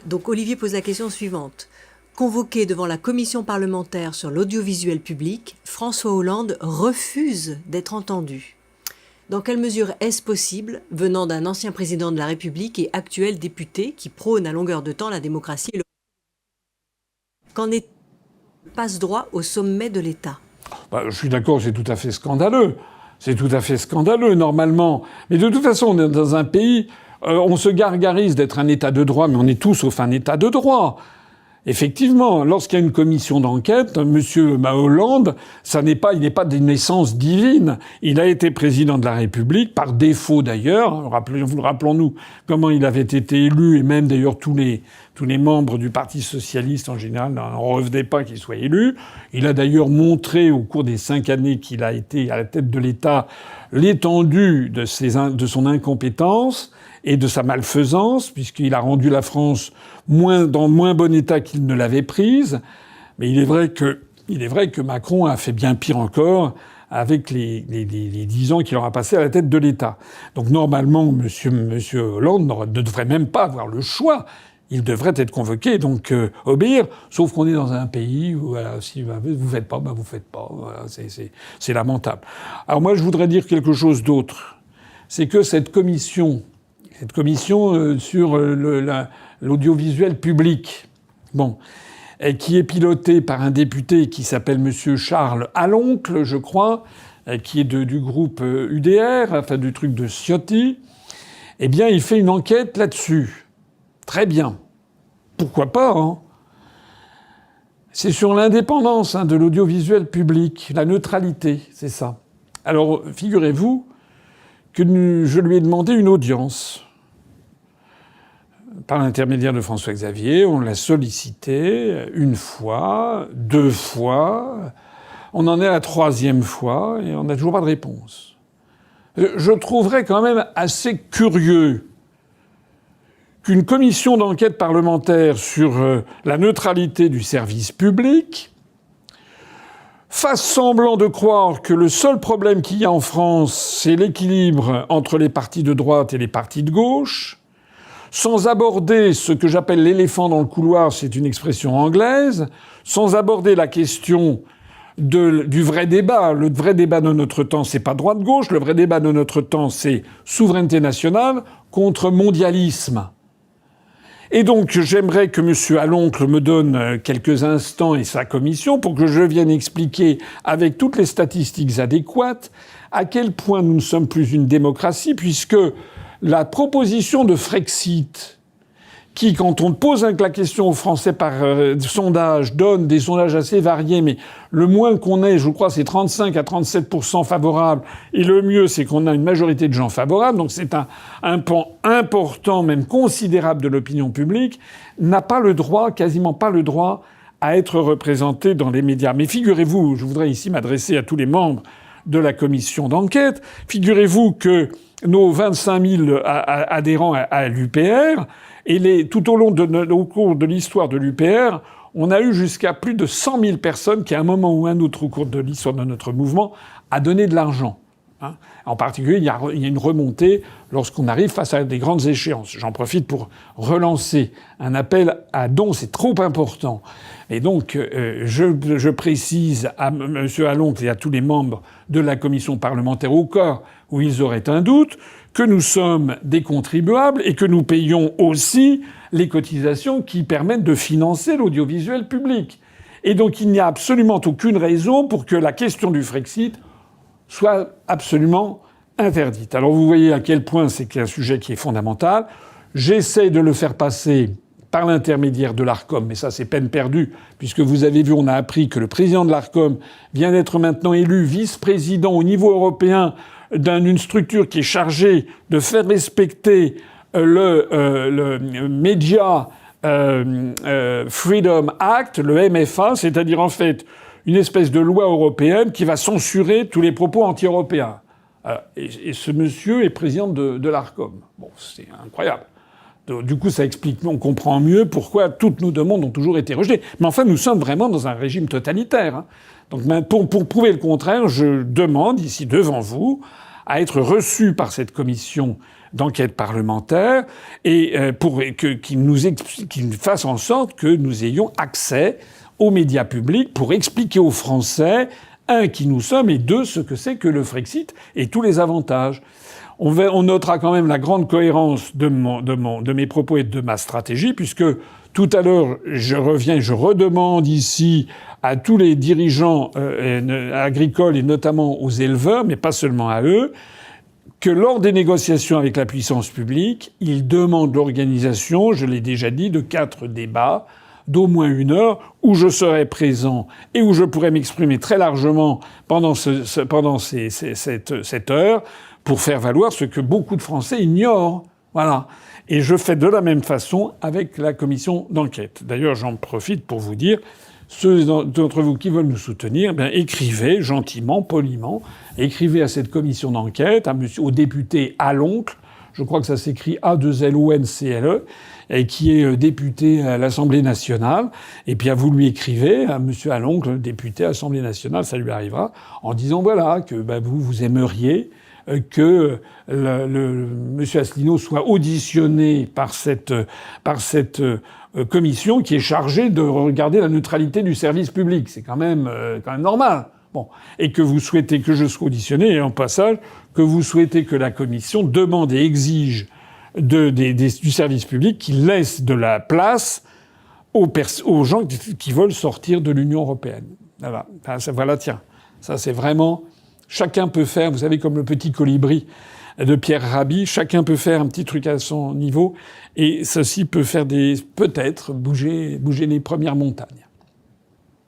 Donc Olivier pose la question suivante. Convoqué devant la commission parlementaire sur l'audiovisuel public, François Hollande refuse d'être entendu. Dans quelle mesure est-ce possible, venant d'un ancien président de la République et actuel député qui prône à longueur de temps la démocratie et le... Qu'en est passe-droit au sommet de l'État? Je suis d'accord, c'est tout à fait scandaleux. C'est tout à fait scandaleux, normalement. Mais de toute façon, on est dans un pays... on se gargarise d'être un État de droit, mais on est tout sauf un État de droit. Effectivement, lorsqu'il y a une commission d'enquête, Monsieur Hollande, il n'est pas d'une naissance divine. Il a été président de la République, par défaut d'ailleurs. Rappelons-nous comment il avait été élu, et même d'ailleurs tous les membres du Parti socialiste en général n'en revenaient pas qu'il soit élu. Il a d'ailleurs montré au cours des 5 années qu'il a été à la tête de l'État l'étendue de son incompétence et de sa malfaisance, puisqu'il a rendu la France dans moins bon état qu'il ne l'avait prise. Mais il est vrai que Macron a fait bien pire encore avec les 10 ans qu'il aura passé à la tête de l'État. Donc normalement, monsieur Hollande ne devrait même pas avoir le choix. Il devrait être convoqué, donc obéir. Sauf qu'on est dans un pays où si vous faites pas, vous faites pas. Voilà, c'est lamentable. Alors moi, je voudrais dire quelque chose d'autre. C'est que cette commission sur l'audiovisuel public, qui est pilotée par un député qui s'appelle Monsieur Charles Aloncle, je crois, qui est du groupe UDR, enfin du truc de Ciotti, eh bien, il fait une enquête là-dessus. Très bien. Pourquoi pas, hein? C'est sur l'indépendance de l'audiovisuel public, la neutralité, c'est ça. Alors, figurez-vous que je lui ai demandé une audience. Par l'intermédiaire de François Xavier, on l'a sollicité 1 fois, 2 fois, on en est à la 3e fois et on n'a toujours pas de réponse. Je trouverais quand même assez curieux qu'une commission d'enquête parlementaire sur la neutralité du service public fasse semblant de croire que le seul problème qu'il y a en France, c'est l'équilibre entre les partis de droite et les partis de gauche, sans aborder ce que j'appelle l'éléphant dans le couloir, c'est une expression anglaise, sans aborder la question du vrai débat. Le vrai débat de notre temps, c'est pas droite-gauche. Le vrai débat de notre temps, c'est souveraineté nationale contre mondialisme. Et donc, j'aimerais que M. Aloncle me donne quelques instants et sa commission pour que je vienne expliquer, avec toutes les statistiques adéquates, à quel point nous ne sommes plus une démocratie, puisque la proposition de Frexit, qui, quand on pose la question aux Français par sondage, donne des sondages assez variés, mais le moins qu'on ait, je crois, c'est 35 à 37% favorables, et le mieux, c'est qu'on a une majorité de gens favorables, donc c'est un pan important, même considérable de l'opinion publique, n'a pas le droit, quasiment pas le droit, à être représenté dans les médias. Mais figurez-vous, je voudrais ici m'adresser à tous les membres de la commission d'enquête, figurez-vous que nos 25 000 adhérents à l'UPR, et tout au cours de l'histoire de l'UPR, on a eu jusqu'à plus de 100 000 personnes qui, à un moment ou un autre au cours de l'histoire de notre mouvement, a donné de l'argent. En particulier, il y a une remontée lorsqu'on arrive face à des grandes échéances. J'en profite pour relancer un appel à dons, c'est trop important. Et donc, je précise à M. Aloncle et à tous les membres de la commission parlementaire, au cas où ils auraient un doute, que nous sommes des contribuables et que nous payons aussi les cotisations qui permettent de financer l'audiovisuel public. Et donc, il n'y a absolument aucune raison pour que la question du Frexit soit absolument interdite. Alors vous voyez à quel point c'est un sujet qui est fondamental. J'essaie de le faire passer par l'intermédiaire de l'ARCOM, mais ça c'est peine perdue, puisque vous avez vu, on a appris que le président de l'ARCOM vient d'être maintenant élu vice-président au niveau européen d'une structure qui est chargée de faire respecter le Media Freedom Act, le MFA, c'est-à-dire en fait une espèce de loi européenne qui va censurer tous les propos anti-européens. Et ce monsieur est président de l'ARCOM. Bon, c'est incroyable. Du coup, ça explique, on comprend mieux pourquoi toutes nos demandes ont toujours été rejetées. Mais enfin, nous sommes vraiment dans un régime totalitaire. Donc, pour prouver le contraire, je demande ici devant vous à être reçu par cette commission d'enquête parlementaire et qu'il fasse en sorte que nous ayons accès aux médias publics pour expliquer aux Français, un, qui nous sommes, et deux, ce que c'est que le Frexit et tous les avantages. On notera quand même la grande cohérence de mes propos et de ma stratégie, puisque tout à l'heure, je redemande ici à tous les dirigeants agricoles et notamment aux éleveurs, mais pas seulement à eux, que lors des négociations avec la puissance publique, ils demandent l'organisation, je l'ai déjà dit, de 4 débats d'au moins 1 heure où je serai présent et où je pourrai m'exprimer très largement pendant cette heure pour faire valoir ce que beaucoup de Français ignorent. Voilà. Et je fais de la même façon avec la commission d'enquête. D'ailleurs, j'en profite pour vous dire, ceux d'entre vous qui veulent nous soutenir, écrivez gentiment, poliment, écrivez à cette commission d'enquête, au député Aloncle, je crois que ça s'écrit A2LONCLE, et qui est député à l'Assemblée nationale. Et puis vous lui écrivez à monsieur Aloncle, député à l'Assemblée nationale, ça lui arrivera, en disant voilà que vous aimeriez que monsieur Asselineau soit auditionné par cette commission qui est chargée de regarder la neutralité du service public. C'est quand même normal. Bon. Et que vous souhaitez que je sois auditionné, et en passage, que vous souhaitez que la commission demande et exige du service public qu'il laisse de la place aux gens qui veulent sortir de l'Union européenne. Voilà, tiens. Ça, c'est vraiment... Chacun peut faire, vous savez, comme le petit colibri de Pierre Rabhi, chacun peut faire un petit truc à son niveau, et ceci peut faire peut-être bouger les premières montagnes.